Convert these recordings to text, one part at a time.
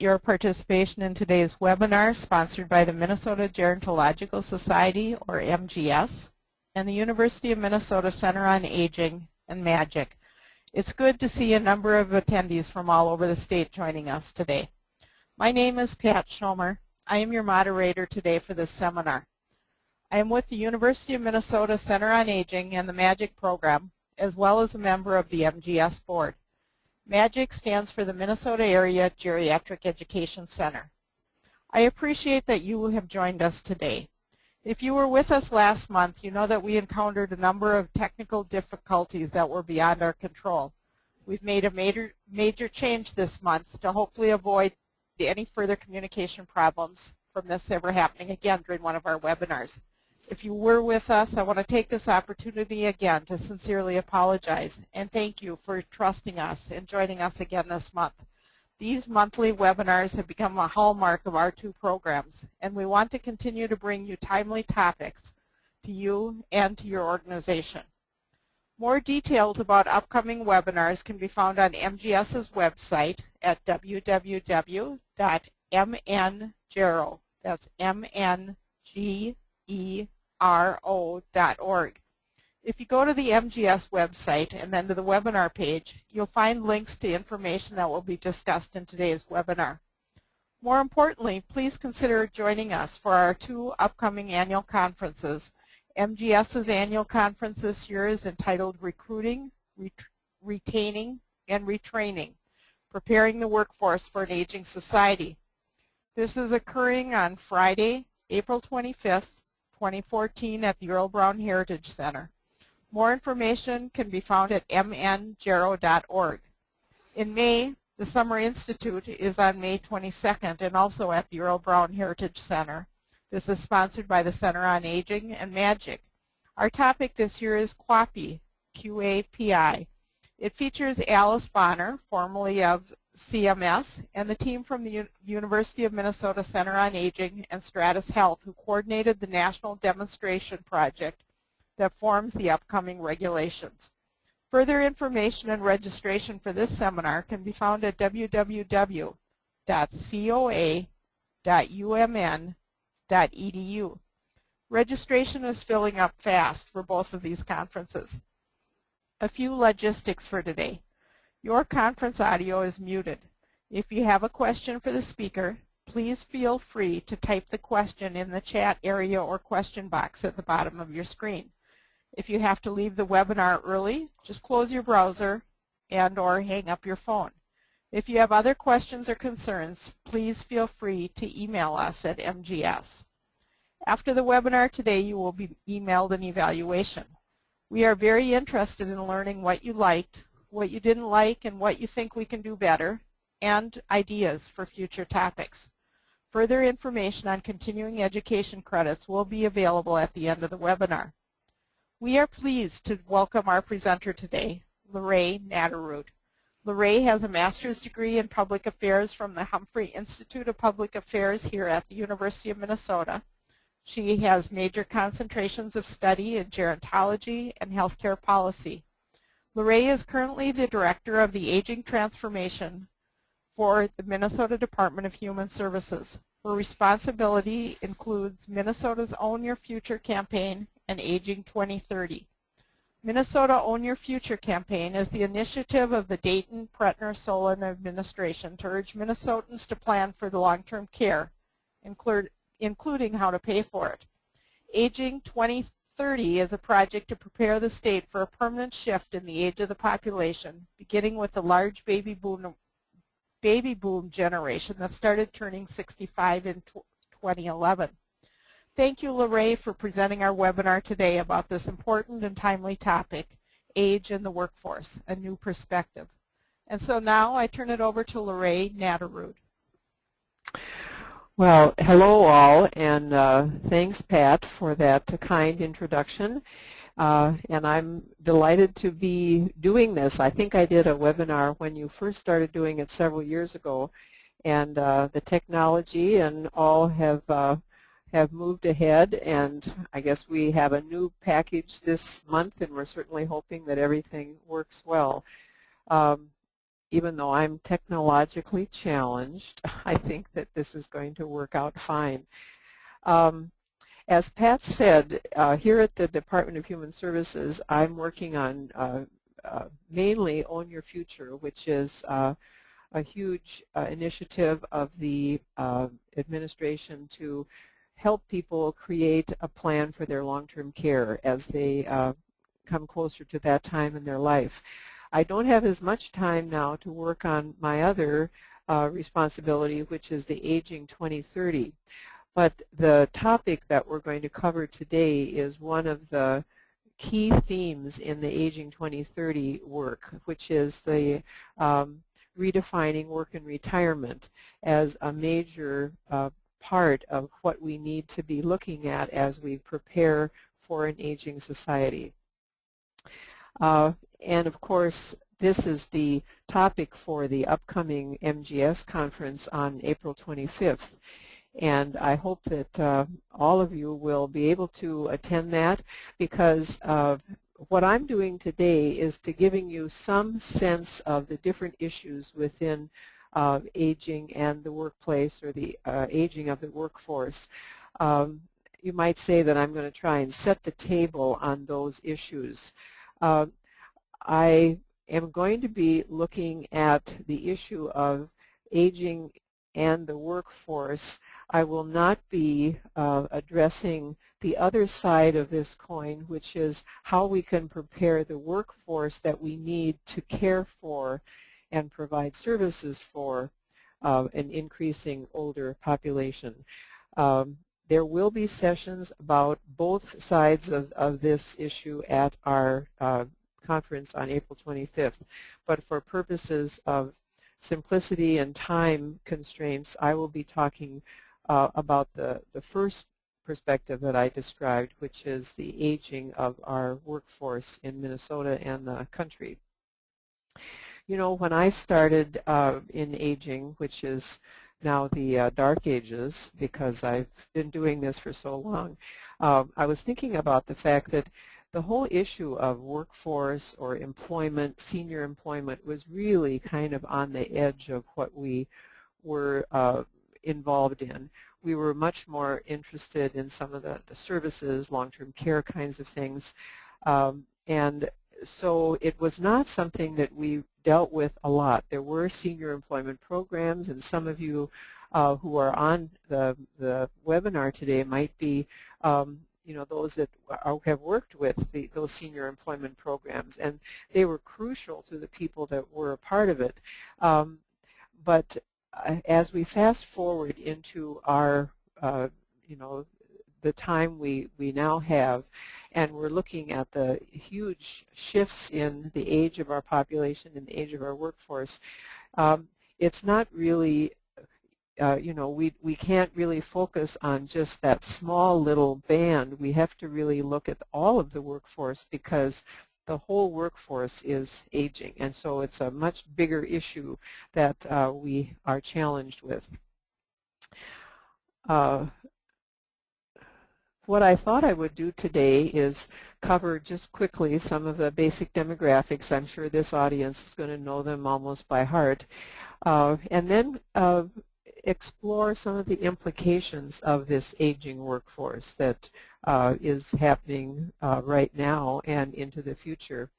your participation in today's webinar sponsored by the Minnesota Gerontological Society, or MGS, and the University of Minnesota Center on Aging and MAGIC. It's good to see a number of attendees from all over the state joining us today. My name is Pat Schomer. I am your moderator today for this seminar. I am with the University of Minnesota Center on Aging and the MAGIC program, as well as a member of the MGS board. MAGIC stands for the Minnesota Area Geriatric Education Center. I appreciate that you have joined us today. If you were with us last month, you know that we encountered a number of technical difficulties that were beyond our control. We've made a major change this month to hopefully avoid any further communication problems from this ever happening again during one of our webinars. If you were with us, I want to take this opportunity again to sincerely apologize and thank you for trusting us and joining us again this month. These monthly webinars have become a hallmark of our two programs, and we want to continue to bring you timely topics to you and to your organization. More details about upcoming webinars can be found on MGS's website at www.mngero, that's mngero.org. If you go to the MGS website and then to the webinar page, you'll find links to information that will be discussed in today's webinar. More importantly, please consider joining us for our two upcoming annual conferences. MGS's annual conference this year is entitled Recruiting, Retaining, and Retraining, Preparing the Workforce for an Aging Society. This is occurring on Friday, April 25th, 2014 at the Earl Brown Heritage Center. More information can be found at mngero.org. In May, the Summer Institute is on May 22nd and also at the Earl Brown Heritage Center. This is sponsored by the Center on Aging and MAGIC. Our topic this year is QAPI, Q-A-P-I. It features Alice Bonner, formerly of CMS, and the team from the University of Minnesota Center on Aging and Stratus Health, who coordinated the national demonstration project that forms the upcoming regulations. Further information and registration for this seminar can be found at www.coa.umn.edu. Registration is filling up fast for both of these conferences. A few logistics for today. Your conference audio is muted. If you have a question for the speaker, please feel free to type the question in the chat area or question box at the bottom of your screen. If you have to leave the webinar early, just close your browser and/or hang up your phone. If you have other questions or concerns, please feel free to email us at MGS. After the webinar today, you will be emailed an evaluation. We are very interested in learning what you liked, what you didn't like, and what you think we can do better, and ideas for future topics. Further information on continuing education credits will be available at the end of the webinar. We are pleased to welcome our presenter today, LaRhae Knatterud. LaRhae has a master's degree in public affairs from the Humphrey Institute of Public Affairs here at the University of Minnesota. She has major concentrations of study in gerontology and healthcare policy. LaRhae is currently the director of the Aging Transformation for the Minnesota Department of Human Services. Her responsibility includes Minnesota's Own Your Future campaign and Aging 2030. Minnesota Own Your Future campaign is the initiative of the Dayton-Pretner-Solon administration to urge Minnesotans to plan for the long-term care, including how to pay for it. Aging 2030 is a project to prepare the state for a permanent shift in the age of the population, beginning with the large baby boom generation that started turning 65 in 2011. Thank you, LaRhae, for presenting our webinar today about this important and timely topic, age in the workforce, a new perspective. And so now I turn it over to LaRhae Knatterud. Well, hello all, and thanks, Pat, for that kind introduction. And I'm delighted to be doing this. I think I did a webinar when you first started doing it several years ago, and the technology and all have moved ahead, and I guess we have a new package this month, and we're certainly hoping that everything works well. even though I'm technologically challenged, I think that this is going to work out fine. As Pat said, here at the Department of Human Services, I'm working on mainly Own Your Future, which is a huge initiative of the administration to help people create a plan for their long-term care as they come closer to that time in their life. I don't have as much time now to work on my other responsibility, which is the Aging 2030. But the topic that we're going to cover today is one of the key themes in the Aging 2030 work, which is the redefining work and retirement as a major part of what we need to be looking at as we prepare for an aging society. And of course, this is the topic for the upcoming MGS conference on April 25th. And I hope that all of you will be able to attend that, because what I'm doing today is to giving you some sense of the different issues within aging and the workplace, or the aging of the workforce. You might say that I'm going to try and set the table on those issues. I am going to be looking at the issue of aging and the workforce. I will not be addressing the other side of this coin, which is how we can prepare the workforce that we need to care for and provide services for an increasing older population. There will be sessions about both sides of this issue at our conference on April 25th, but for purposes of simplicity and time constraints, I will be talking about the first perspective that I described, which is the aging of our workforce in Minnesota and the country. You know, when I started in aging, which is now the dark ages, because I've been doing this for so long, I was thinking about the fact that the whole issue of workforce or employment, senior employment, was really kind of on the edge of what we were involved in. We were much more interested in some of the services, long-term care kinds of things, and so it was not something that we dealt with a lot. There were senior employment programs, and some of you who are on the webinar today might be you know, those that have worked with those senior employment programs, and they were crucial to the people that were a part of it. But as we fast forward into our, you know, the time we now have, and we're looking at the huge shifts in the age of our population and the age of our workforce, it's not really you know, we can't really focus on just that small little band. We have to really look at all of the workforce, because the whole workforce is aging, and so it's a much bigger issue that we are challenged with. What I thought I would do today is cover just quickly some of the basic demographics. I'm sure this audience is going to know them almost by heart. And then explore some of the implications of this aging workforce that is happening right now and into the future.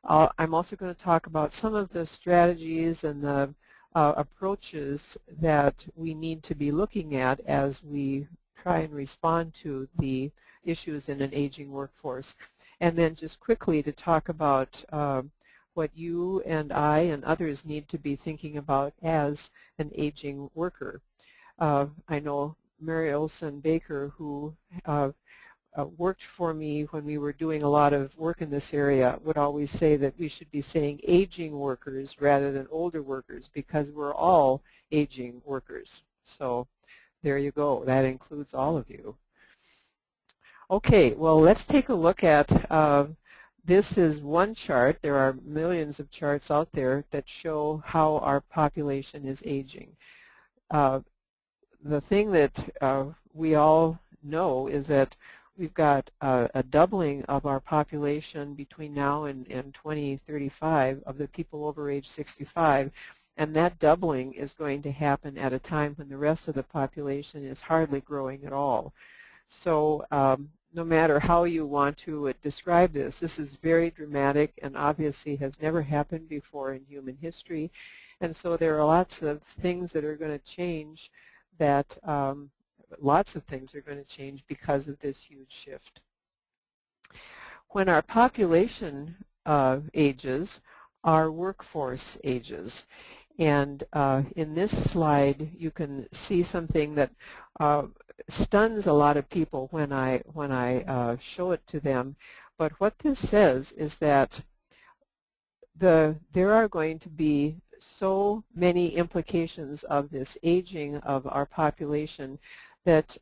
I'm also going to talk about some of the strategies and the approaches that we need to be looking at as we try and respond to the issues in an aging workforce. And then just quickly to talk about what you and I and others need to be thinking about as an aging worker. I know Mary Olson Baker, who worked for me when we were doing a lot of work in this area, would always say that we should be saying aging workers rather than older workers, because we're all aging workers. So there you go. That includes all of you. Okay, well, let's take a look at this is one chart. There are millions of charts out there that show how our population is aging. The thing that we all know is that we've got a doubling of our population between now and 2035 of the people over age 65, and that doubling is going to happen at a time when the rest of the population is hardly growing at all. So no matter how you want to describe this, this is very dramatic and obviously has never happened before in human history. And so there are lots of things that are going to change that lots of things are going to change because of this huge shift. When our population ages, our workforce ages. And in this slide, you can see something that stuns a lot of people when I show it to them. But what this says is that there are going to be so many implications of this aging of our population that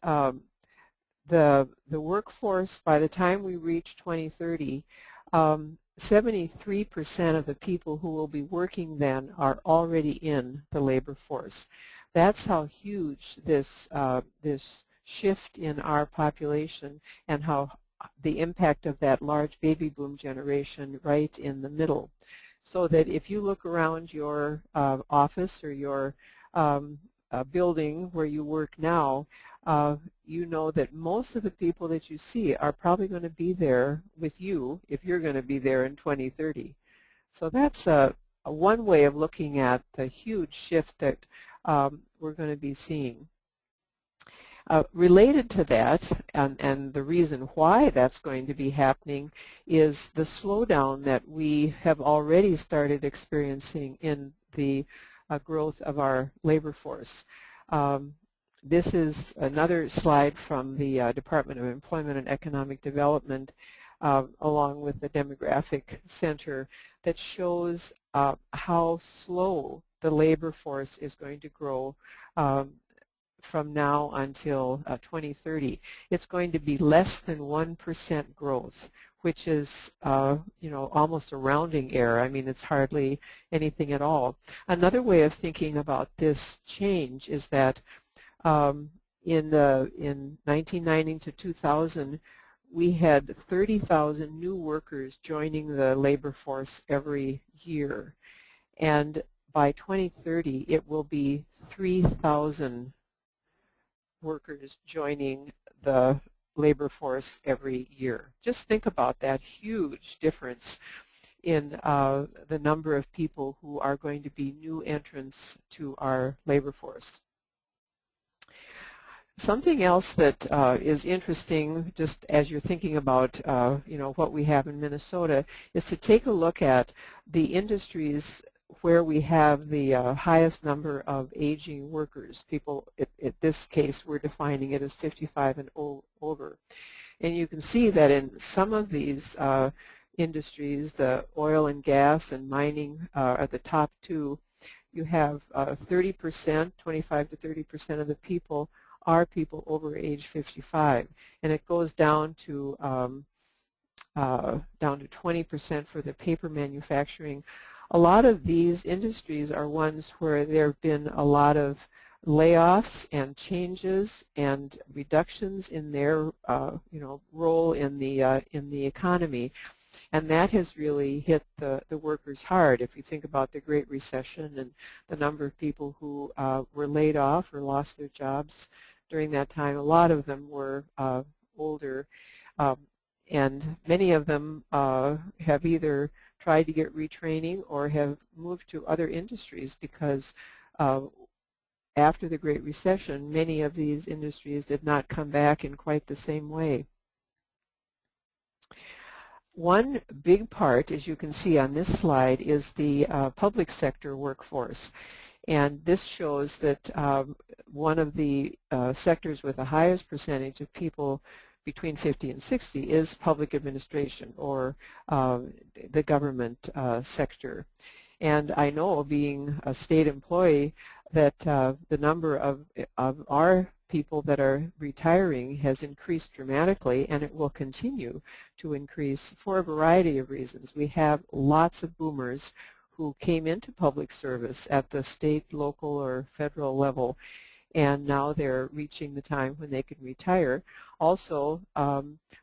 the workforce, by the time we reach 2030, 73% of the people who will be working then are already in the labor force. That's how huge this shift in our population and how the impact of that large baby boom generation right in the middle. So that if you look around your office or your building where you work now, you know that most of the people that you see are probably going to be there with you if you're going to be there in 2030. So that's one way of looking at the huge shift that we're going to be seeing. Related to that, and the reason why that's going to be happening, is the slowdown that we have already started experiencing in the growth of our labor force. This is another slide from the Department of Employment and Economic Development along with the Demographic Center that shows how slow the labor force is going to grow from now until 2030. It's going to be less than 1% growth, which is you know, almost a rounding error. I mean, it's hardly anything at all. Another way of thinking about this change is that in 1990 to 2000, we had 30,000 new workers joining the labor force every year. And by 2030, it will be 3,000 workers joining the labor force every year. Just think about that huge difference in the number of people who are going to be new entrants to our labor force. Something else that is interesting, just as you're thinking about you know, what we have in Minnesota, is to take a look at the industries where we have the highest number of aging workers. People, in this case, we're defining it as 55 and over. And you can see that in some of these industries, the oil and gas and mining are the top two. You have 30%, 25 to 30% of the people are people over age 55, and it goes down to 20% for the paper manufacturing. A lot of these industries are ones where there have been a lot of layoffs and changes and reductions in their you know, role in the economy, and that has really hit the workers hard. If you think about the Great Recession and the number of people who were laid off or lost their jobs during that time, a lot of them were older, and many of them have either tried to get retraining or have moved to other industries because after the Great Recession, many of these industries did not come back in quite the same way. One big part, as you can see on this slide, is the public sector workforce. And this shows that one of the sectors with the highest percentage of people between 50 and 60 is public administration, or the government sector. And I know, being a state employee, that the number of our people that are retiring has increased dramatically, and it will continue to increase for a variety of reasons. We have lots of boomers who came into public service at the state, local, or federal level, and now they're reaching the time when they can retire. Also,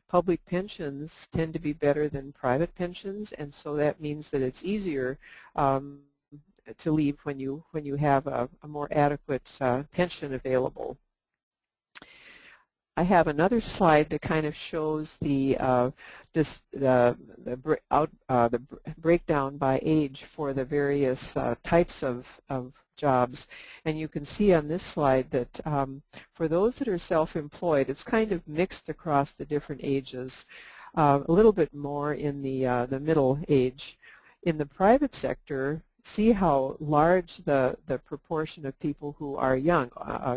public pensions tend to be better than private pensions, and so that means that it's easier to leave when you have a more adequate pension available. I have another slide that kind of shows the breakdown by age for the various types of jobs, and you can see on this slide that for those that are self-employed, it's kind of mixed across the different ages, a little bit more in the middle age. In the private sector, see how large the proportion of people who are young,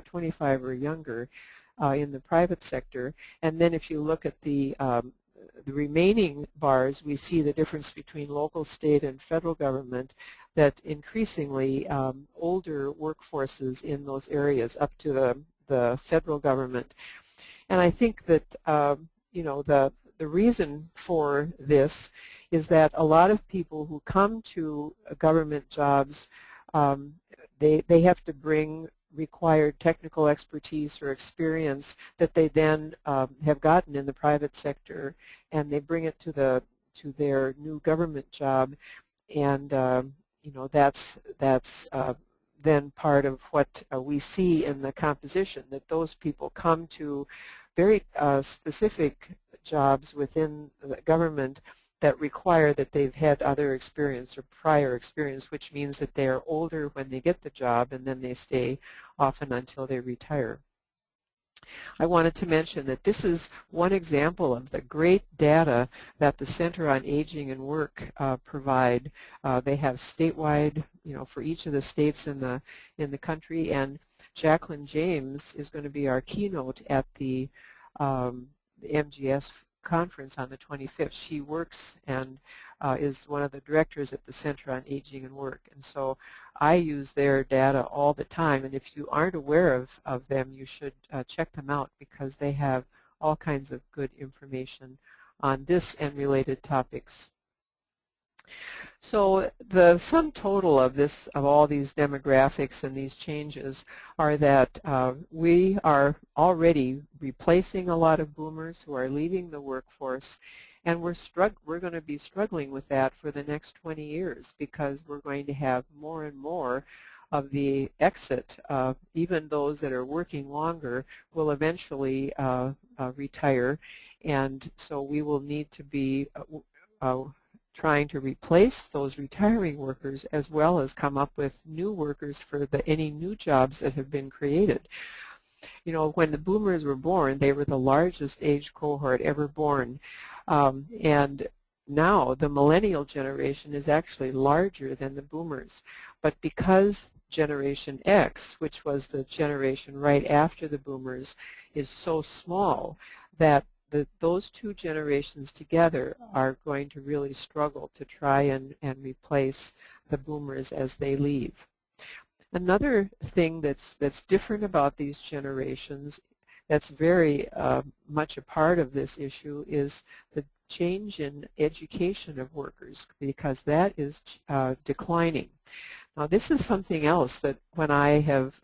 25 or younger, in the private sector. And then if you look at the remaining bars, we see the difference between local, state, and federal government, that increasingly older workforces in those areas up to the federal government. And I think that you know, the reason for this is that a lot of people who come to government jobs, they have to bring required technical expertise or experience that they then have gotten in the private sector, and they bring it to their new government job, and you know, that's then part of what we see in the composition, that those people come to very specific jobs within the government that require that they've had other experience or prior experience, which means that they are older when they get the job, and then they stay often until they retire. I wanted to mention that this is one example of the great data that the Center on Aging and Work provide. They have statewide, you know, for each of the states in the country, and Jacqueline James is going to be our keynote at the MGS conference on the 25th. She works and is one of the directors at the Center on Aging and Work, and so I use their data all the time, and if you aren't aware of them, you should check them out, because they have all kinds of good information on this and related topics. So the sum total of all these demographics and these changes are that we are already replacing a lot of boomers who are leaving the workforce, and we're going to be struggling with that for the next 20 years, because we're going to have more and more of the exit. Even those that are working longer will eventually retire, and so we will need to be trying to replace those retiring workers, as well as come up with new workers for any new jobs that have been created. You know, when the boomers were born, they were the largest age cohort ever born, and now the millennial generation is actually larger than the boomers. But because Generation X, which was the generation right after the boomers, is so small, that those two generations together are going to really struggle to try and replace the boomers as they leave. Another thing that's different about these generations, that's very much a part of this issue, is the change in education of workers, because that is declining. Now, this is something else that when I have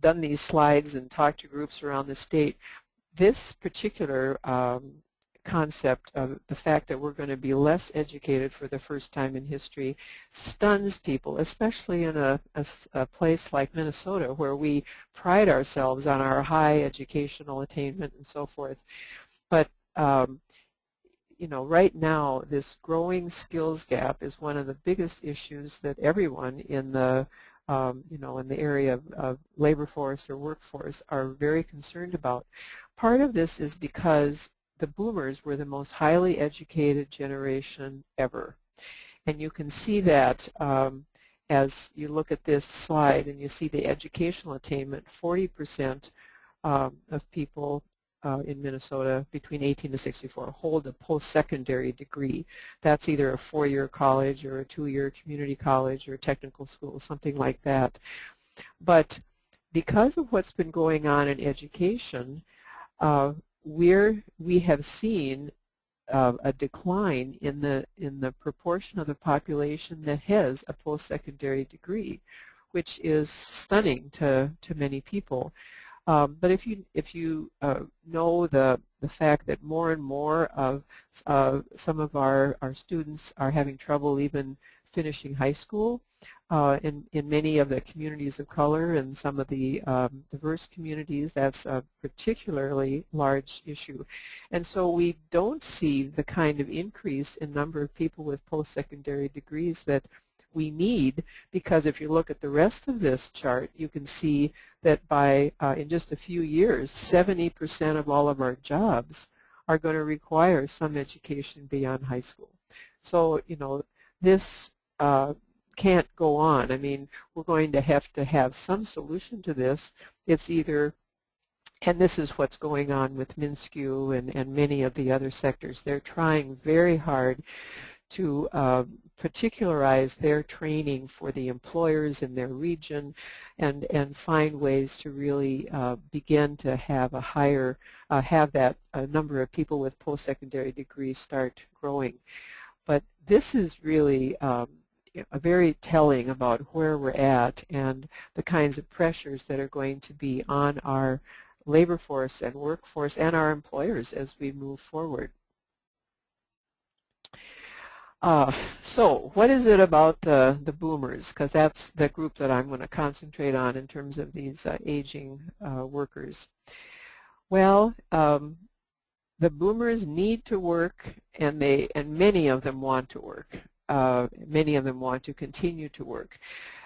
done these slides and talked to groups around the state, this particular concept of the fact that we're going to be less educated for the first time in history stuns people, especially in a place like Minnesota, where we pride ourselves on our high educational attainment and so forth. But you know, right now, this growing skills gap is one of the biggest issues that everyone in the you know, in the area of labor force or workforce are very concerned about. Part of this is because the boomers were the most highly educated generation ever. And you can see that as you look at this slide and you see the educational attainment, 40% of people in Minnesota between 18 to 64 hold a post-secondary degree. That's either a 4-year college or a 2-year community college or a technical school, something like that. But because of what's been going on in education, we have seen a decline in the proportion of the population that has a post-secondary degree, which is stunning to many people. But if you know the fact that more and more of some of our students are having trouble even finishing high school, in many of the communities of color and some of the diverse communities, that's a particularly large issue. And so we don't see the kind of increase in number of people with post-secondary degrees that we need, because if you look at the rest of this chart, you can see that by in just a few years, 70% of all of our jobs are going to require some education beyond high school. So, you know, this can't go on. I mean, we're going to have some solution to this. It's either, and this is what's going on with MnSCU and many of the other sectors, they're trying very hard to particularize their training for the employers in their region and find ways to really begin to have a higher, have that number of people with post-secondary degrees start growing. But this is really very telling about where we're at and the kinds of pressures that are going to be on our labor force and workforce and our employers as we move forward. So what is it about the boomers? Because that's the group that I'm going to concentrate on in terms of these aging workers. Well, the boomers need to work, and many of them want to work. Many of them want to continue to work.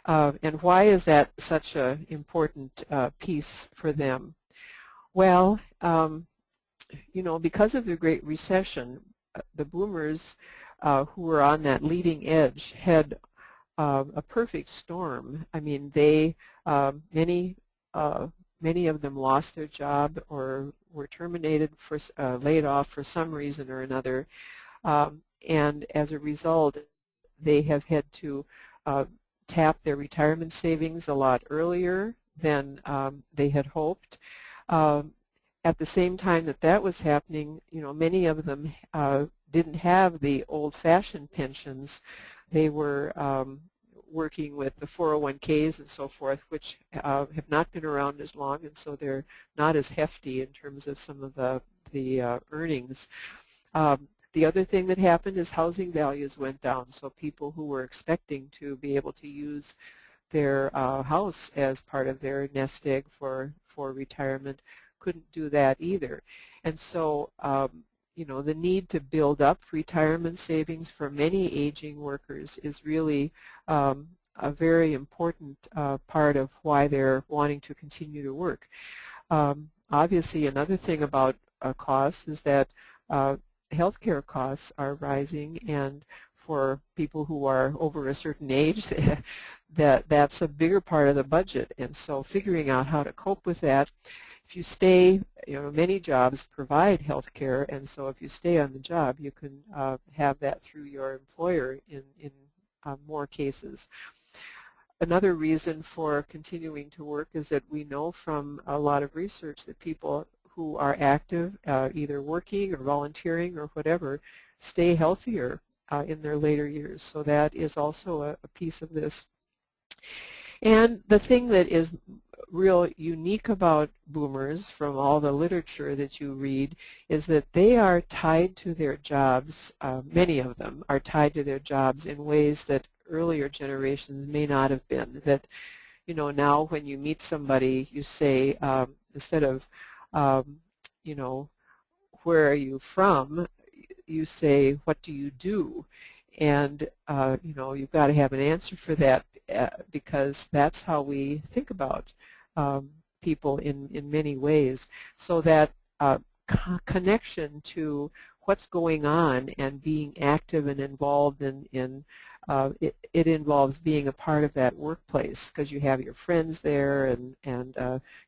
And why is that such an important piece for them? Well, you know, because of the Great Recession, the boomers who were on that leading edge had a perfect storm. I mean, they many of them lost their job or were terminated for laid off for some reason or another, and as a result, they have had to tap their retirement savings a lot earlier than they had hoped. At the same time that that was happening, you know, many of them didn't have the old-fashioned pensions. They were working with the 401ks and so forth, which have not been around as long, and so they're not as hefty in terms of some of the earnings. The other thing that happened is housing values went down, so people who were expecting to be able to use their house as part of their nest egg for retirement couldn't do that either. And so you know, the need to build up retirement savings for many aging workers is really a very important part of why they're wanting to continue to work. Obviously, another thing about costs is that healthcare costs are rising, and for people who are over a certain age, that's a bigger part of the budget. And so figuring out how to cope with that. If you stay, you know, many jobs provide health care, and so if you stay on the job, you can have that through your employer in more cases. Another reason for continuing to work is that we know from a lot of research that people who are active, either working or volunteering or whatever, stay healthier in their later years. So that is also a piece of this. And the thing that is real unique about boomers from all the literature that you read is that they are tied to their jobs, many of them are tied to their jobs in ways that earlier generations may not have been. That, you know, now when you meet somebody, you say, instead of, you know, where are you from, you say, what do you do? And, you know, you've got to have an answer for that because that's how we think about people in many ways. So that connection to what's going on and being active and involved in it involves being a part of that workplace because you have your friends there and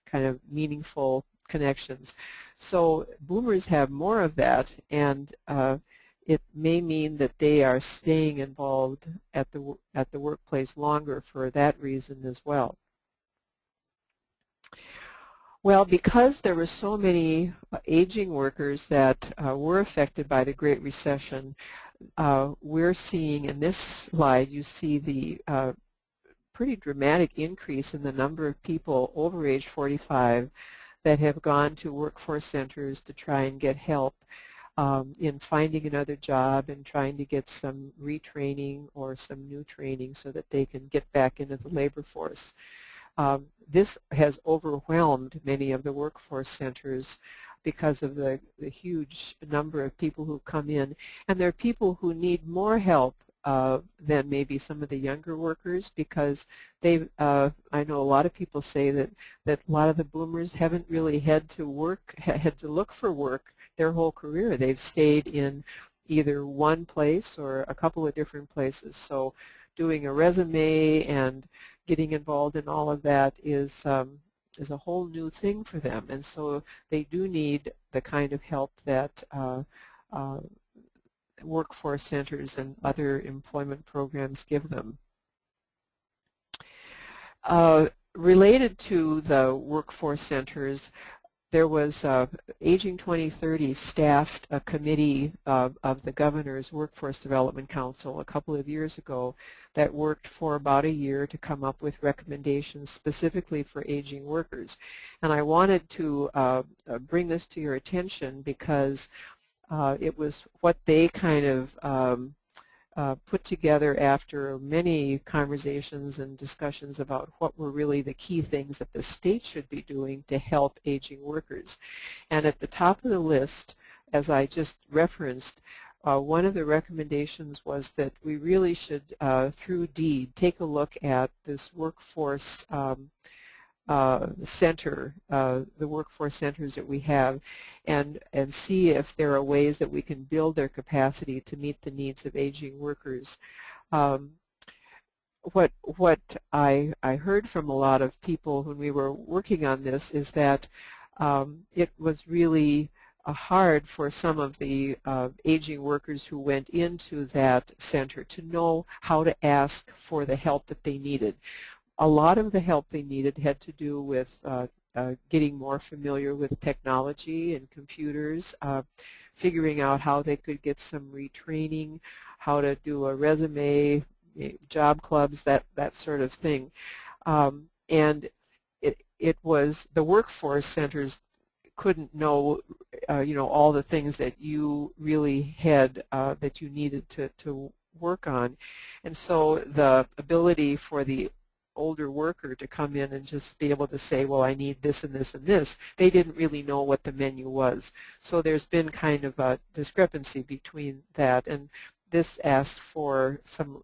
kind of meaningful connections. So boomers have more of that, and it may mean that they are staying involved at the workplace longer for that reason as well. Well, because there were so many aging workers that were affected by the Great Recession, we're seeing in this slide, you see the pretty dramatic increase in the number of people over age 45 that have gone to workforce centers to try and get help in finding another job and trying to get some retraining or some new training so that they can get back into the labor force. This has overwhelmed many of the workforce centers because of the huge number of people who come in. And there are people who need more help than maybe some of the younger workers, because I know a lot of people say that a lot of the boomers haven't really had to look for work their whole career. They've stayed in either one place or a couple of different places. So doing a resume and getting involved in all of that is a whole new thing for them, and so they do need the kind of help that workforce centers and other employment programs give them. Related to the workforce centers, there was Aging 2030 staffed a committee of the Governor's Workforce Development Council a couple of years ago that worked for about a year to come up with recommendations specifically for aging workers. And I wanted to bring this to your attention because it was what they kind of put together after many conversations and discussions about what were really the key things that the state should be doing to help aging workers. And at the top of the list, as I just referenced, one of the recommendations was that we really should, through DEED, take a look at this workforce center, the workforce centers that we have, and see if there are ways that we can build their capacity to meet the needs of aging workers. What I heard from a lot of people when we were working on this is that it was really hard for some of the aging workers who went into that center to know how to ask for the help that they needed. A lot of the help they needed had to do with getting more familiar with technology and computers, figuring out how they could get some retraining, how to do a resume, job clubs, that sort of thing. And it was the workforce centers couldn't know, all the things that you really had that you needed to work on. And so the ability for the older worker to come in and just be able to say, well, I need this and this and this, they didn't really know what the menu was. So there's been kind of a discrepancy between that, and this asked for some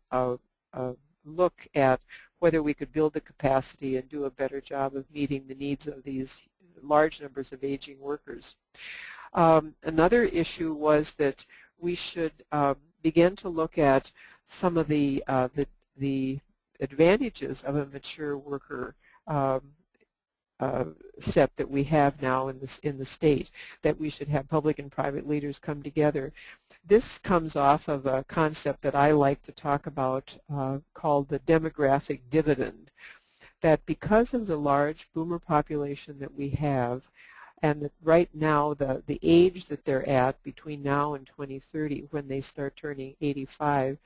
look at whether we could build the capacity and do a better job of meeting the needs of these large numbers of aging workers. Another issue was that we should begin to look at some of the advantages of a mature worker set that we have now in the state, that we should have public and private leaders come together. This comes off of a concept that I like to talk about called the demographic dividend, that because of the large boomer population that we have, and that right now the age that they're at between now and 2030 when they start turning 85,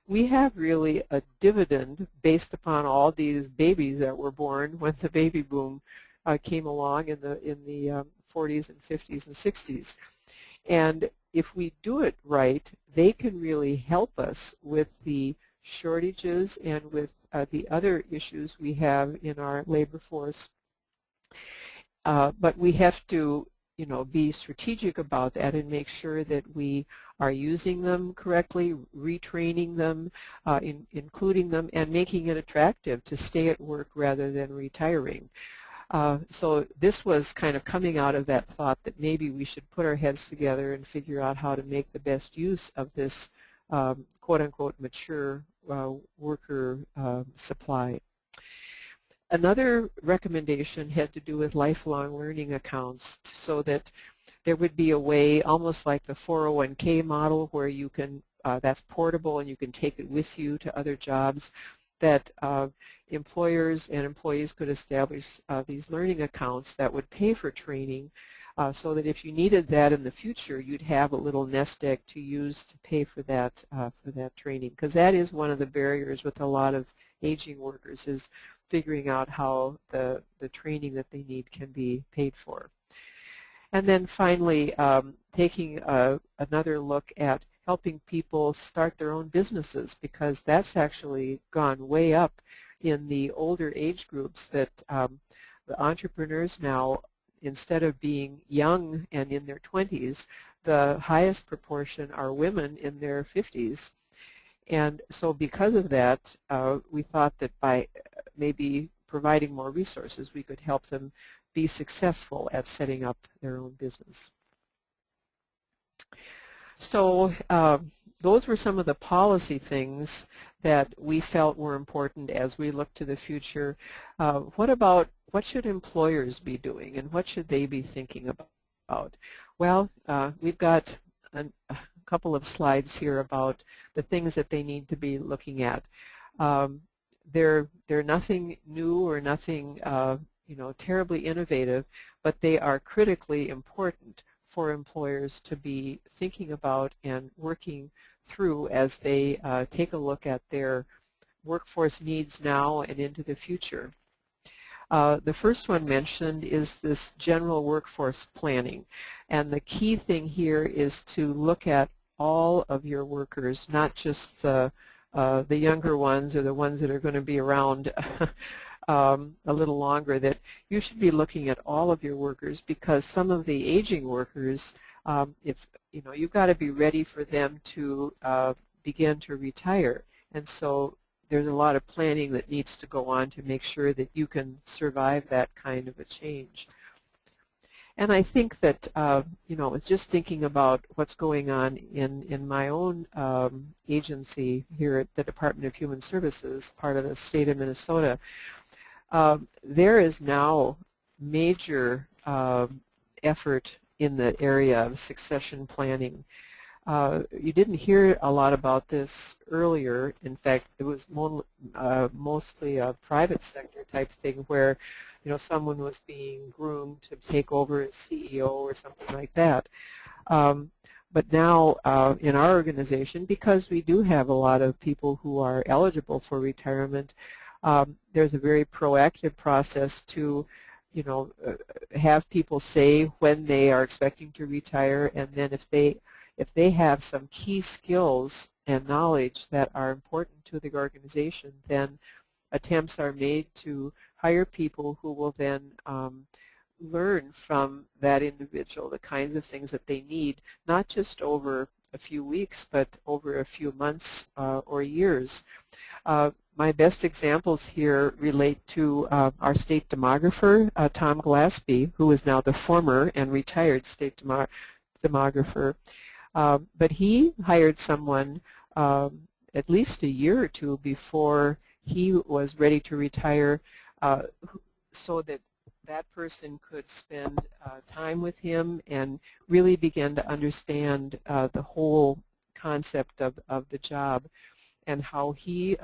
we have really a dividend based upon all these babies that were born when the baby boom came along in the 40s and 50s and 60s. And if we do it right, they can really help us with the shortages and with the other issues we have in our labor force. But we have to, be strategic about that and make sure that we are using them correctly, retraining them, including them, and making it attractive to stay at work rather than retiring. So this was kind of coming out of that thought that maybe we should put our heads together and figure out how to make the best use of this quote-unquote mature worker supply. Another recommendation had to do with lifelong learning accounts, so that there would be a way, almost like the 401k model, where you can, that's portable and you can take it with you to other jobs, that employers and employees could establish these learning accounts that would pay for training, so that if you needed that in the future, you'd have a little nest egg to use to pay for that training, because that is one of the barriers with a lot of aging workers is figuring out how the training that they need can be paid for. And then finally, taking another look at helping people start their own businesses, because that's actually gone way up in the older age groups, that the entrepreneurs now, instead of being young and in their 20s, the highest proportion are women in their 50s. And so because of that, we thought that by maybe providing more resources, we could help them be successful at setting up their own business. So those were some of the policy things that we felt were important as we look to the future. What should employers be doing, and what should they be thinking about? Well, we've got a couple of slides here about the things that they need to be looking at. They're nothing new or nothing terribly innovative, but they are critically important for employers to be thinking about and working through as they take a look at their workforce needs now and into the future. The first one mentioned is this general workforce planning, and the key thing here is to look at all of your workers, not just the younger ones or the ones that are going to be around a little longer. That you should be looking at all of your workers, because some of the aging workers, if you've got to be ready for them to begin to retire, and so there's a lot of planning that needs to go on to make sure that you can survive that kind of a change. And I think that just thinking about what's going on in my own agency here at the Department of Human Services, part of the state of Minnesota, there is now major effort in the area of succession planning. You didn't hear a lot about this earlier. In fact, it was mostly a private sector type thing where someone was being groomed to take over as CEO or something like that. But now in our organization, because we do have a lot of people who are eligible for retirement, there's a very proactive process to have people say when they are expecting to retire, and then if they have some key skills and knowledge that are important to the organization, then attempts are made to hire people who will then learn from that individual the kinds of things that they need, not just over a few weeks, but over a few months or years. My best examples here relate to our state demographer, Tom Glaspie, who is now the former and retired state demographer. But he hired someone at least a year or two before he was ready to retire, so that that person could spend time with him and really begin to understand the whole concept of the job and how he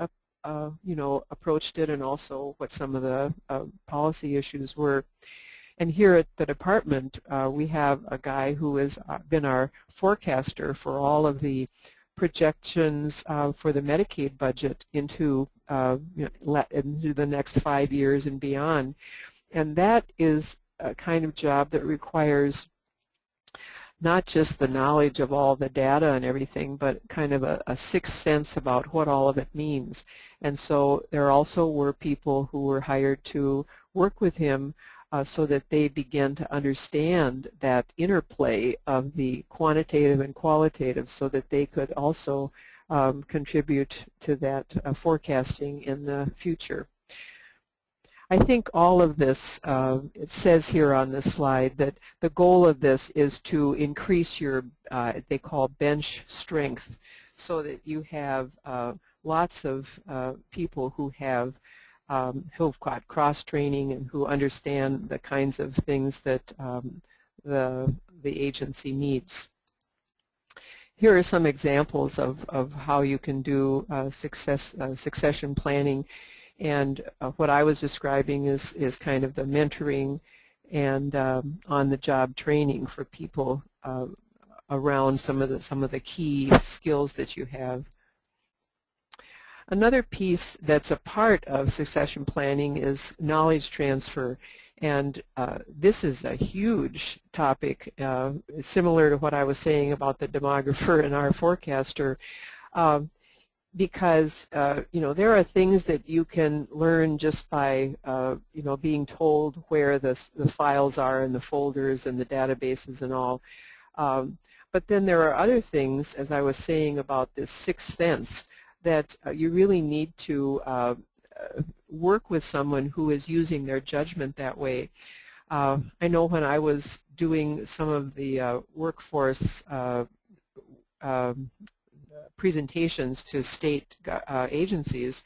approached it, and also what some of the policy issues were. And here at the department, we have a guy who has been our forecaster for all of the projections for the Medicaid budget into the next 5 years and beyond. And that is a kind of job that requires not just the knowledge of all the data and everything, but kind of a sixth sense about what all of it means. And so there also were people who were hired to work with him so that they begin to understand that interplay of the quantitative and qualitative, so that they could also contribute to that forecasting in the future. I think all of this, it says here on this slide that the goal of this is to increase your, they call bench strength, so that you have lots of people who have who've got cross-training and who understand the kinds of things that the agency needs. Here are some examples of how you can do succession planning. And what I was describing is kind of the mentoring and on-the-job training for people around some of the key skills that you have. Another piece that's a part of succession planning is knowledge transfer. And this is a huge topic, similar to what I was saying about the demographer and our forecaster, because there are things that you can learn just by being told where the files are and the folders and the databases and all. But then there are other things, as I was saying about this sixth sense, that you really need to work with someone who is using their judgment that way. I know when I was doing some of the workforce presentations to state agencies,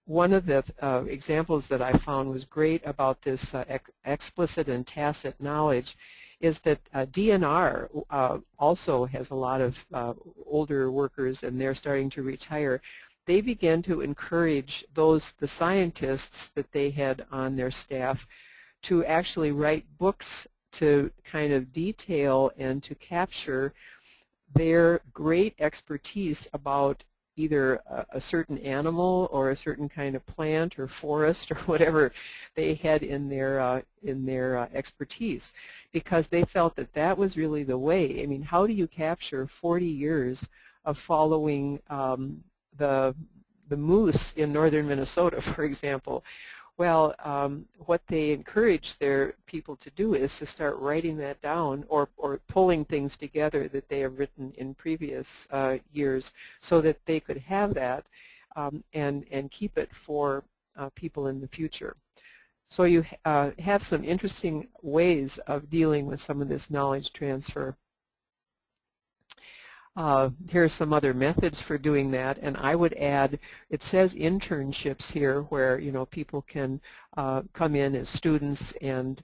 one of the examples that I found was great about this explicit and tacit knowledge is that DNR also has a lot of older workers, and they're starting to retire. They began to encourage the scientists that they had on their staff to actually write books to kind of detail and to capture their great expertise about either a certain animal or a certain kind of plant or forest or whatever they had in their expertise, because they felt that that was really the way. I mean, how do you capture 40 years of following the moose in northern Minnesota, for example? Well, what they encourage their people to do is to start writing that down, or pulling things together that they have written in previous years, so that they could have that and keep it for people in the future. So you have some interesting ways of dealing with some of this knowledge transfer. Here are some other methods for doing that, and I would add, it says internships here, where people can come in as students, and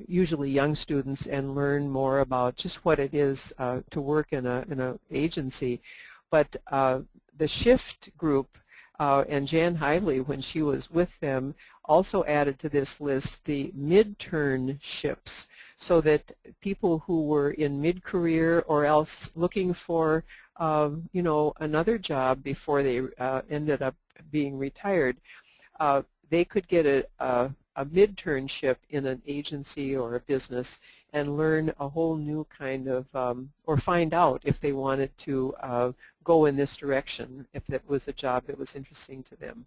usually young students, and learn more about just what it is to work in an agency. But the Shift group and Jan Hively, when she was with them, also added to this list the mid-ternships, so that people who were in mid-career or else looking for another job before they ended up being retired, they could get a mid-ternship in an agency or a business and learn a whole new kind of, or find out if they wanted to go in this direction, if that was a job that was interesting to them.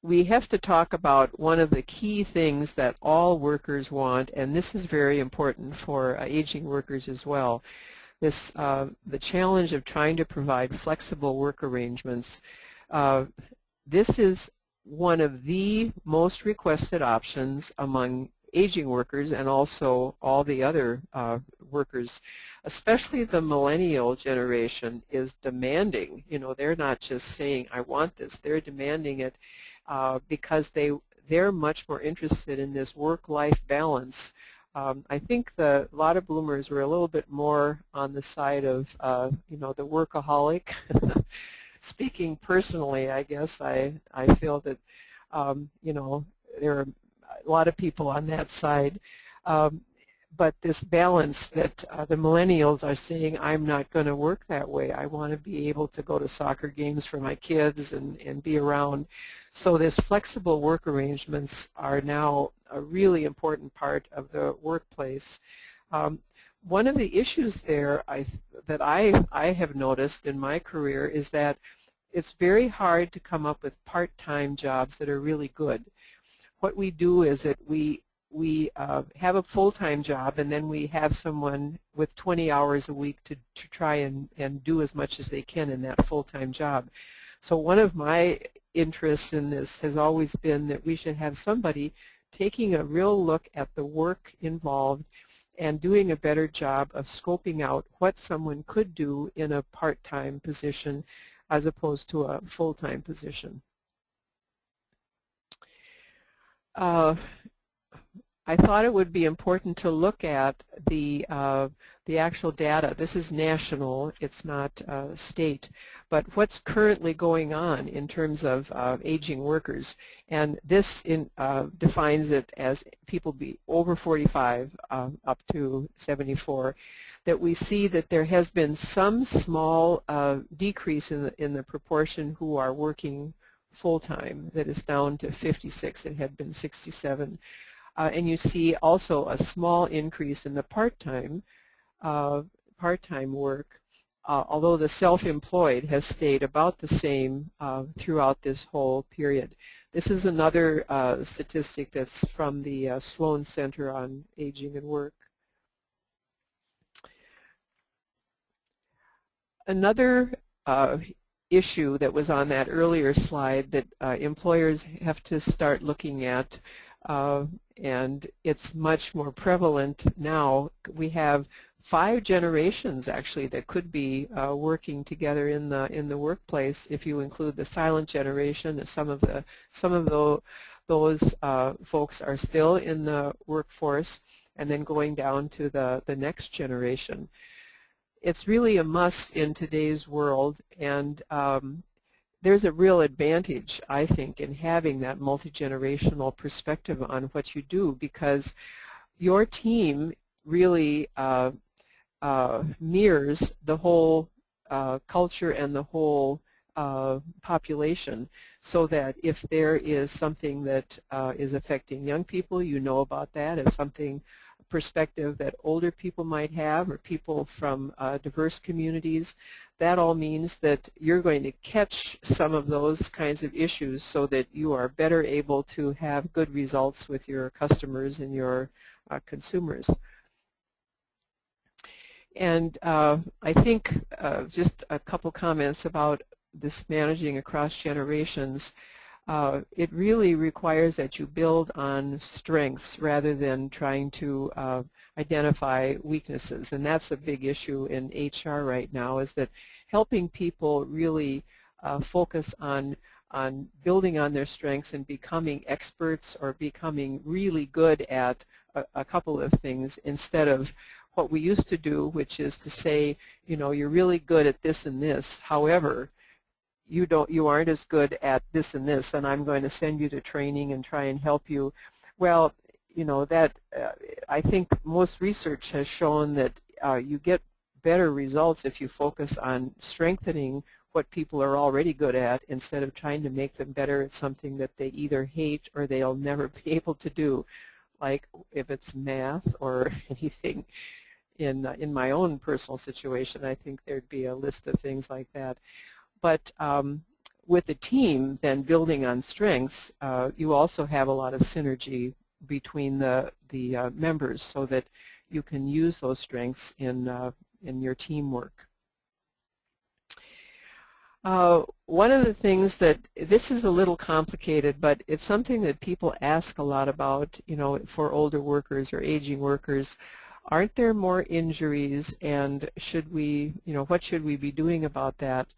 We have to talk about one of the key things that all workers want, and this is very important for aging workers as well. This, the challenge of trying to provide flexible work arrangements. This is one of the most requested options among aging workers, and also all the other workers, especially the millennial generation is demanding. They're not just saying, I want this, they're demanding it because they're much more interested in this work-life balance. I think a lot of boomers were a little bit more on the side of the workaholic. Speaking personally, I guess I feel that there are a lot of people on that side, but this balance that the millennials are saying, I'm not going to work that way. I want to be able to go to soccer games for my kids and be around. So this flexible work arrangements are now a really important part of the workplace. One of the issues there that I have noticed in my career is that it's very hard to come up with part-time jobs that are really good. What we do is that we have a full-time job, and then we have someone with 20 hours a week to try and do as much as they can in that full-time job. So one of my interests in this has always been that we should have somebody taking a real look at the work involved and doing a better job of scoping out what someone could do in a part-time position as opposed to a full-time position. I thought it would be important to look at the actual data. This is national, it's not state, but what's currently going on in terms of aging workers. And this defines it as people be over 45 up to 74, that we see that there has been some small decrease in the proportion who are working full-time, that is down to 56. It had been 67. And you see also a small increase in the part-time work, although the self-employed has stayed about the same throughout this whole period. This is another statistic that's from the Sloan Center on Aging and Work. Another issue that was on that earlier slide that employers have to start looking at, and it's much more prevalent now. We have 5 generations actually that could be working together in the workplace. If you include the silent generation, some of those folks are still in the workforce, and then going down to the next generation. It's really a must in today's world, and there's a real advantage, I think, in having that multi-generational perspective on what you do, because your team really mirrors the whole culture and the whole population, so that if there is something that is affecting young people, you know about that. If something perspective that older people might have, or people from diverse communities, that all means that you're going to catch some of those kinds of issues so that you are better able to have good results with your customers and your consumers. And I think just a couple comments about this managing across generations. It really requires that you build on strengths rather than trying to identify weaknesses, and that's a big issue in HR right now, is that helping people really focus on building on their strengths and becoming experts or becoming really good at a couple of things, instead of what we used to do, which is to say, you know, you're really good at this and this, however, you aren't as good at this and this, and I'm going to send you to training and try and help you. Well, you know, that I think most research has shown that you get better results if you focus on strengthening what people are already good at, instead of trying to make them better at something that they either hate or they'll never be able to do. Like if it's math or anything. In my own personal situation, I think there'd be a list of things like that. But with the team then building on strengths, you also have a lot of synergy between the members, so that you can use those strengths in your teamwork. One of the things that, this is a little complicated, but it's something that people ask a lot about, you know, for older workers or aging workers. Aren't there more injuries, and should we, you know, what should we be doing about that?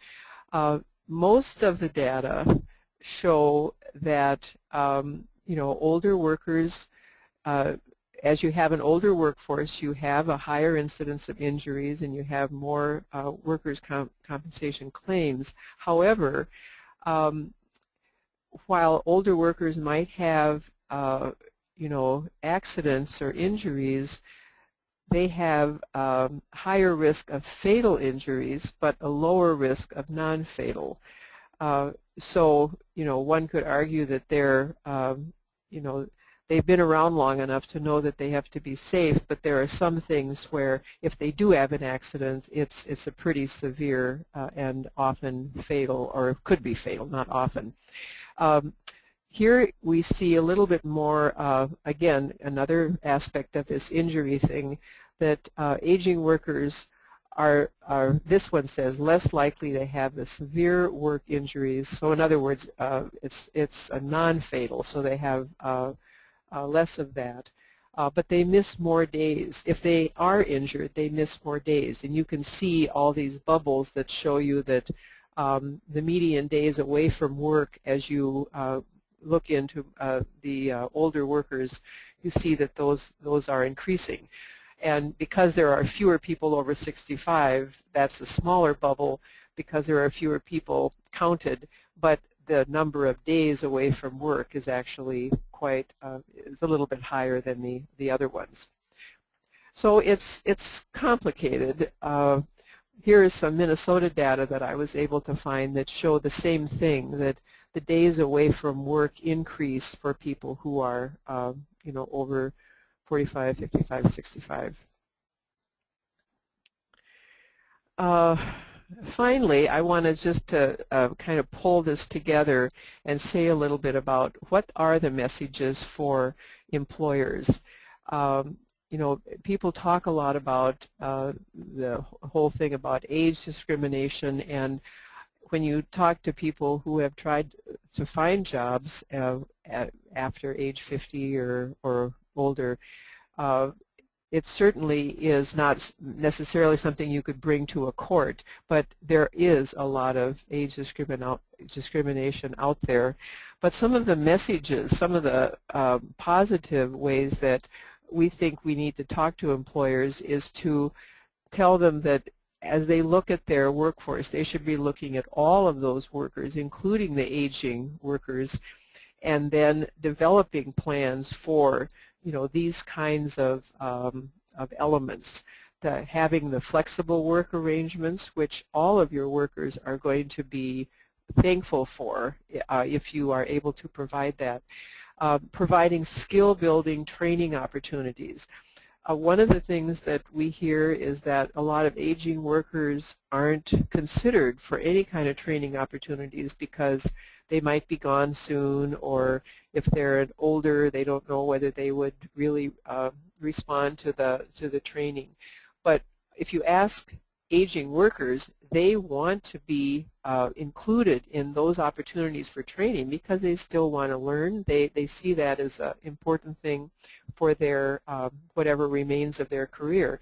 Most of the data show that you know, older workers, as you have an older workforce, you have a higher incidence of injuries and you have more workers' compensation claims. However, while older workers might have you know, accidents or injuries, they have higher risk of fatal injuries, but a lower risk of non-fatal. So, you know, one could argue that they're, you know, they've been around long enough to know that they have to be safe, but there are some things where if they do have an accident, it's a pretty severe and often fatal, or it could be fatal, not often. Here we see a little bit more, again, another aspect of this injury thing, that aging workers are, this one says, less likely to have the severe work injuries. So in other words, it's a non-fatal, so they have less of that. But they miss more days. If they are injured, they miss more days. And you can see all these bubbles that show you that the median days away from work as you look into the older workers, you see that those are increasing. And because there are fewer people over 65, that's a smaller bubble because there are fewer people counted, but the number of days away from work is actually quite is a little bit higher than the other ones. So it's complicated. Here is some Minnesota data that I was able to find that show the same thing, that the days away from work increase for people who are you know, over 45, 55, 65. Finally, I wanted just to kind of pull this together and say a little bit about what are the messages for employers. You know, people talk a lot about the whole thing about age discrimination, and when you talk to people who have tried to find jobs after age 50 or older, it certainly is not necessarily something you could bring to a court, but there is a lot of age discrimination out there. But some of the messages, some of the positive ways that we think we need to talk to employers is to tell them that as they look at their workforce, they should be looking at all of those workers, including the aging workers, and then developing plans for, you know, these kinds of elements. Having the flexible work arrangements, which all of your workers are going to be thankful for if you are able to provide that. Providing skill-building training opportunities. One of the things that we hear is that a lot of aging workers aren't considered for any kind of training opportunities because they might be gone soon, or if they're older, they don't know whether they would really respond to the training. But if you ask aging workers, they want to be included in those opportunities for training because they still want to learn. They see that as an important thing for their whatever remains of their career.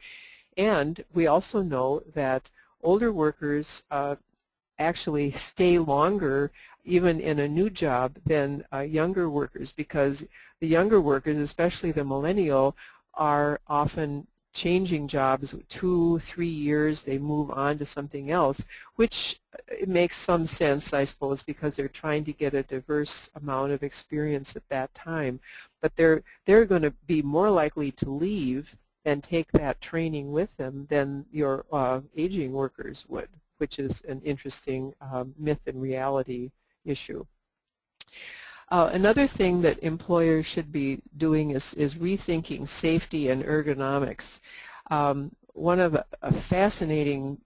And we also know that older workers actually stay longer even in a new job than younger workers, because the younger workers, especially the millennial, are often changing jobs 2, 3 years, they move on to something else, which makes some sense, I suppose, because they're trying to get a diverse amount of experience at that time. But they're going to be more likely to leave and take that training with them than your aging workers would, which is an interesting myth and reality issue. Another thing that employers should be doing is rethinking safety and ergonomics. One of a fascinating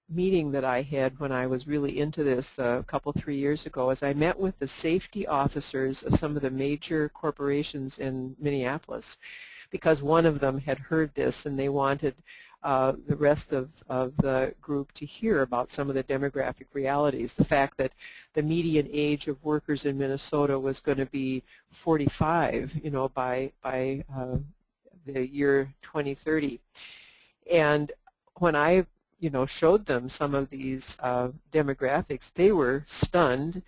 meeting that I had when I was really into this a couple, 3 years ago is I met with the safety officers of some of the major corporations in Minneapolis, because one of them had heard this and they wanted the rest of the group to hear about some of the demographic realities. The fact that the median age of workers in Minnesota was going to be 45, you know, by the year 2030. And when I, you know, showed them some of these demographics, they were stunned,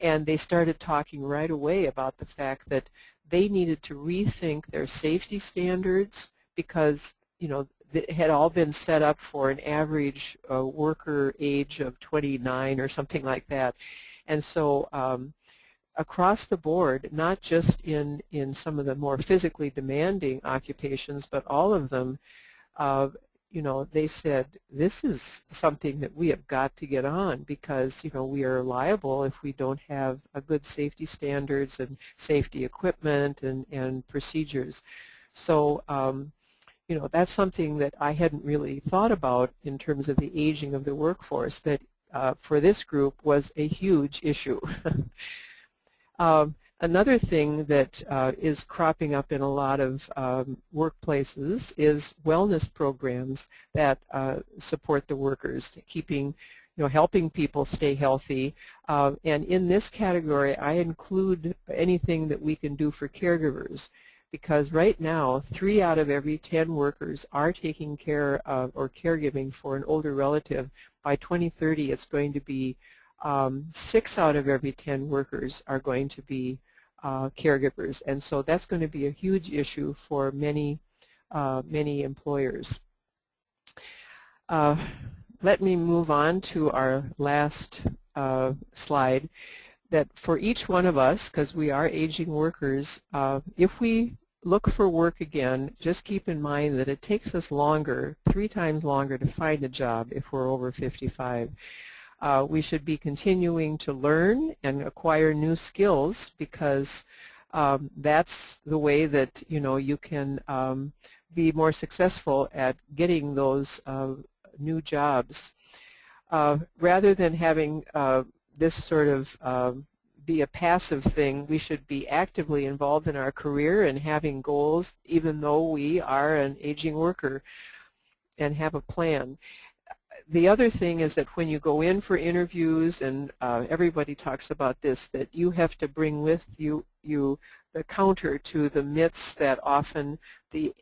and they started talking right away about the fact that they needed to rethink their safety standards because, you know, that had all been set up for an average worker age of 29 or something like that. And so across the board, not just in some of the more physically demanding occupations, but all of them, you know, they said, this is something that we have got to get on because, you know, we are liable if we don't have a good safety standards and safety equipment and procedures. So, you know, that's something that I hadn't really thought about in terms of the aging of the workforce, that for this group was a huge issue. Another thing that is cropping up in a lot of workplaces is wellness programs that support the workers, keeping, you know, helping people stay healthy. And in this category, I include anything that we can do for caregivers, because right now 3 out of every 10 workers are taking care of or caregiving for an older relative. By 2030, it's going to be 6 out of every 10 workers are going to be caregivers, and so that's going to be a huge issue for many employers. Let me move on to our last slide. That for each one of us, because we are aging workers, if we look for work again, just keep in mind that it takes us longer, 3 times longer, to find a job if we're over 55. We should be continuing to learn and acquire new skills, because that's the way that you can be more successful at getting those new jobs. Rather than having this sort of be a passive thing, we should be actively involved in our career and having goals, even though we are an aging worker, and have a plan. The other thing is that when you go in for interviews, and everybody talks about this, that you have to bring with you the counter to the myths that often the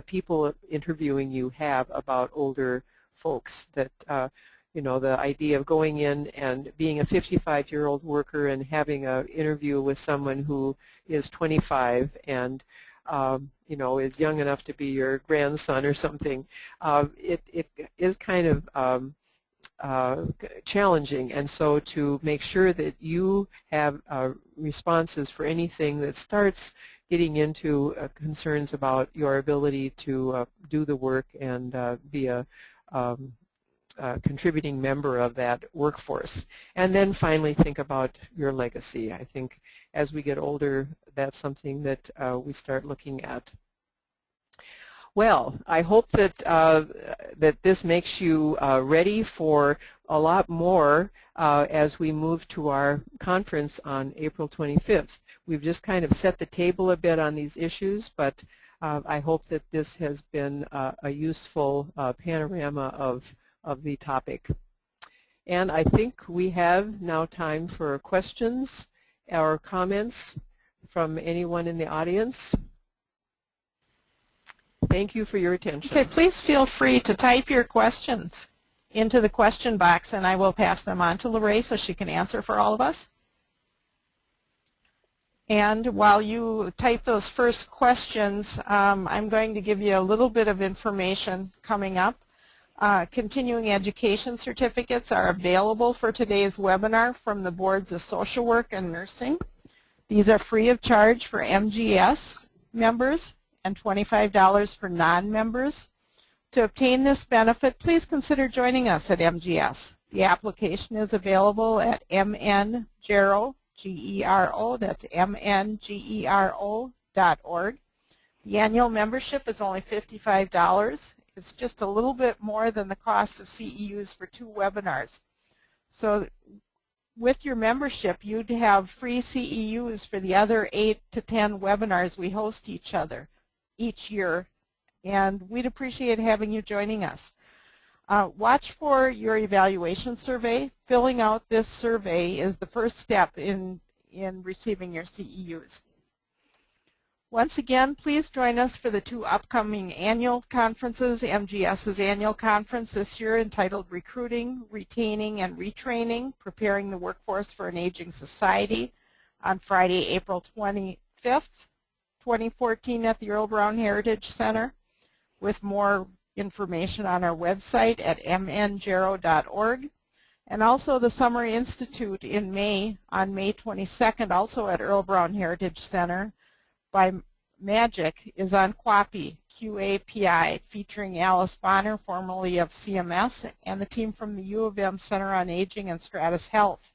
people interviewing you have about older folks, that the idea of going in and being a 55-year-old worker and having an interview with someone who is 25 and is young enough to be your grandson or something, it is kind of challenging. And so to make sure that you have responses for anything that starts getting into concerns about your ability to do the work and be a contributing member of that workforce. And then finally think about your legacy. I think as we get older, that's something that we start looking at. Well, I hope that that this makes you ready for a lot more as we move to our conference on April 25th. We've just kind of set the table a bit on these issues, but I hope that this has been a useful panorama of the topic. And I think we have now time for questions or comments from anyone in the audience. Thank you for your attention. Okay, please feel free to type your questions into the question box, and I will pass them on to LaRhae so she can answer for all of us. And while you type those first questions, I'm going to give you a little bit of information coming up. Continuing education certificates are available for today's webinar from the boards of social work and nursing. These are free of charge for MGS members and $25 for non-members. To obtain this benefit, please consider joining us at MGS. The application is available at mngero, G-E-R-O, that's mngero.org. The annual membership is only $55. It's just a little bit more than the cost of CEUs for 2 webinars. So with your membership, you'd have free CEUs for the other 8 to 10 webinars we host each year, and we'd appreciate having you joining us. Watch for your evaluation survey. Filling out this survey is the first step in receiving your CEUs. Once again, please join us for the 2 upcoming annual conferences. MGS's annual conference this year entitled Recruiting, Retaining, and Retraining, Preparing the Workforce for an Aging Society on Friday, April 25th, 2014 at the Earl Brown Heritage Center, with more information on our website at mngero.org. And also the Summer Institute in May, on May 22nd, also at Earl Brown Heritage Center, by Magic, is on QAPI, QAPI, featuring Alice Bonner, formerly of CMS, and the team from the U of M Center on Aging and Stratus Health.